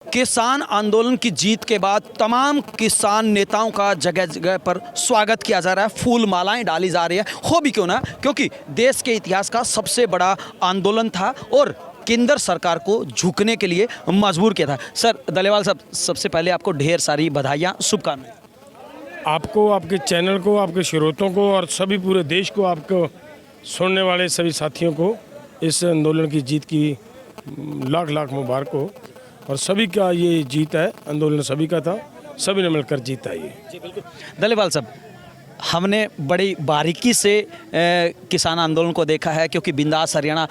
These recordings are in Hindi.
किसान आंदोलन की जीत के बाद तमाम किसान नेताओं का जगह जगह पर स्वागत किया जा रहा है, फूल मालाएं डाली जा रही है। हो भी क्यों ना, क्योंकि देश के इतिहास का सबसे बड़ा आंदोलन था और केंद्र सरकार को झुकने के लिए मजबूर किया था। सर दलेवाल साहब, सबसे पहले आपको ढेर सारी बधाइयाँ, शुभकामनाएं। आपको, आपके चैनल को, आपके श्रोतों को और सभी पूरे देश को, आपको सुनने वाले सभी साथियों को इस आंदोलन की जीत की लाख लाख मुबारक हो। और सभी का ये जीत है, आंदोलन सभी का था, सभी ने मिलकर जीता ये। जी बिल्कुल। दलेवाल साहब, हमने बड़ी बारीकी से किसान आंदोलन को देखा है, क्योंकि बिंदास हरियाणा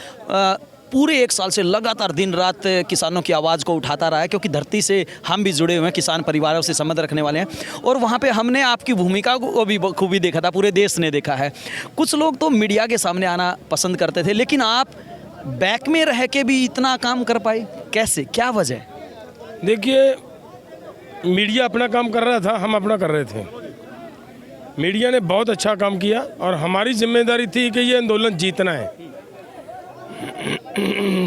पूरे एक साल से लगातार दिन रात किसानों की आवाज़ को उठाता रहा है, क्योंकि धरती से हम भी जुड़े हुए हैं, किसान परिवारों से संबंध रखने वाले हैं। और वहाँ पे हमने आपकी भूमिका को भी खूबी देखा था, पूरे देश ने देखा है। कुछ लोग तो मीडिया के सामने आना पसंद करते थे, लेकिन आप बैक में रह के भी इतना काम कर पाए, कैसे, क्या वजह? देखिए, मीडिया अपना काम कर रहा था, हम अपना कर रहे थे। मीडिया ने बहुत अच्छा काम किया और हमारी जिम्मेदारी थी कि ये आंदोलन जीतना है।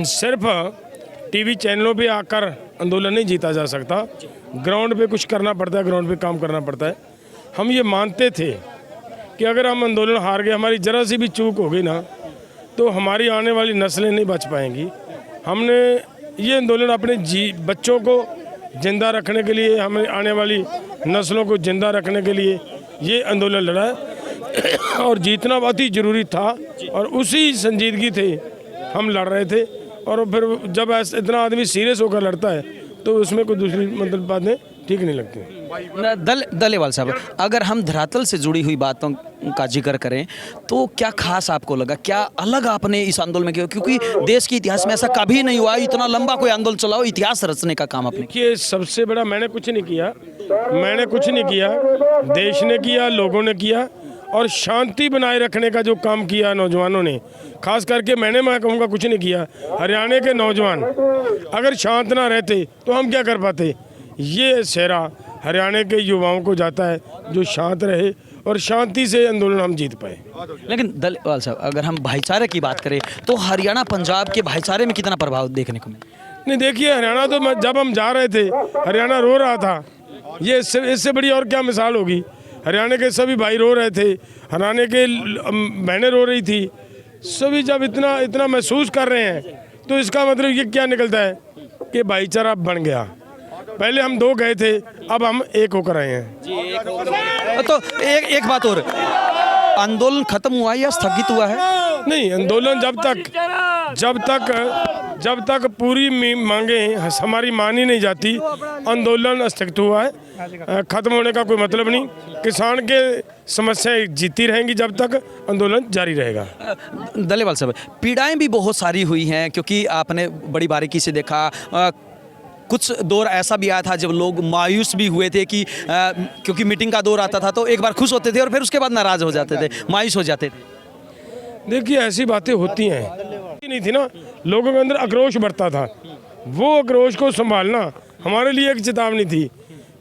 सिर्फ टीवी चैनलों पे आकर आंदोलन नहीं जीता जा सकता, ग्राउंड पे कुछ करना पड़ता है, ग्राउंड पे काम करना पड़ता है। हम ये मानते थे कि अगर हम आंदोलन हार गए, हमारी ज़रा सी भी चूक हो गई ना, तो हमारी आने वाली नस्लें नहीं बच पाएंगी। हमने ये आंदोलन अपने बच्चों को जिंदा रखने के लिए, हमें आने वाली नस्लों को जिंदा रखने के लिए ये आंदोलन लड़ा है और जीतना अति ज़रूरी था। और उसी संजीदगी थे हम लड़ रहे थे। और फिर जब इतना आदमी सीरियस होकर लड़ता है तो उसमें कोई दूसरी मतलब बातें ठीक नहीं लगती। दलेवाल साहब, अगर हम धरातल से जुड़ी हुई बातों का जिक्र करें तो क्या खास आपको लगा, क्या अलग आपने इस आंदोलन में किया? क्योंकि देश के इतिहास में ऐसा कभी नहीं हुआ, इतना लंबा कोई आंदोलन चलाओ, इतिहास रचने का काम आपने किया। सबसे बड़ा मैंने कुछ नहीं किया, देश ने किया, लोगों ने किया। और शांति बनाए रखने का जो काम किया नौजवानों ने, खास करके मैं कहूँगा कुछ नहीं किया। हरियाणा के नौजवान अगर शांत ना रहते तो हम क्या कर पाते। ये सेहरा हरियाणा के युवाओं को जाता है जो शांत रहे और शांति से आंदोलन हम जीत पाए। लेकिन दलेवाल साहब, अगर हम भाईचारे की बात करें तो हरियाणा पंजाब के भाईचारे में कितना प्रभाव देखने को मिला? नहीं, देखिए, हरियाणा तो जब हम जा रहे थे हरियाणा रो रहा था। ये इससे बड़ी और क्या मिसाल होगी। हरियाणा के सभी भाई रो रहे थे, हरियाणा के बहनें रो रही थी। सभी जब इतना महसूस कर रहे हैं तो इसका मतलब ये क्या निकलता है कि भाईचारा बन गया। पहले हम दो गए थे, अब हम एक होकर आए हैं। जी, एक होकर। तो एक बात और, आंदोलन खत्म हुआ या स्थगित हुआ है? नहीं, आंदोलन जब तक पूरी मांगे हमारी मानी नहीं जाती, आंदोलन स्थगित हुआ है। खत्म होने का कोई मतलब नहीं। किसान के समस्याएं जीती रहेंगी जब तक आंदोलन जारी रहेगा। दलेवाल साहब, पीड़ाएं भी बहुत सारी हुई हैं, क्योंकि आपने बड़ी बारीकी से देखा। कुछ दौर ऐसा भी आया था जब लोग मायूस भी हुए थे कि क्योंकि मीटिंग का दौर आता था तो एक बार खुश होते थे और फिर उसके बाद नाराज़ हो जाते थे, मायूस हो जाते थे। देखिए, ऐसी बातें होती हैं, नहीं थी ना, लोगों के अंदर आक्रोश बढ़ता था। वो आक्रोश को संभालना हमारे लिए एक चेतावनी थी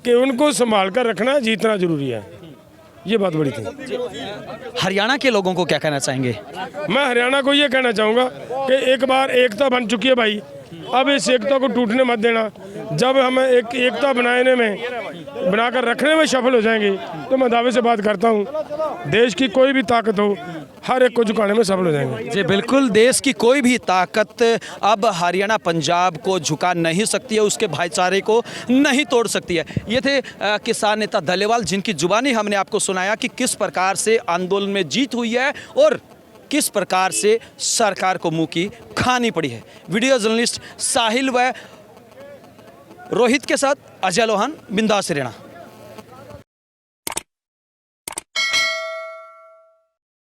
कि उनको संभाल कर रखना, जीतना जरूरी है। ये बात बड़ी थी। हरियाणा के लोगों को क्या कहना चाहेंगे? मैं हरियाणा को ये कहना चाहूँगा कि एक बार एकता बन चुकी है भाई, अब इस एकता को टूटने मत देना। जब हम एकता बनाकर रखने में सफल हो जाएंगे तो मैं दावे से बात करता हूँ, देश की कोई भी ताकत हो, हर एक को झुकाने में सफल हो जाएंगे। जी बिल्कुल, देश की कोई भी ताकत अब हरियाणा पंजाब को झुका नहीं सकती है, उसके भाईचारे को नहीं तोड़ सकती है। ये थे किसान नेता दलेवाल, जिनकी जुबानी हमने आपको सुनाया कि किस प्रकार से आंदोलन में जीत हुई है और किस प्रकार से सरकार को मुंह की खानी पड़ी है। वीडियो जर्नलिस्ट साहिल व रोहित के साथ अजय लोहान, बिंदास हरियाणा।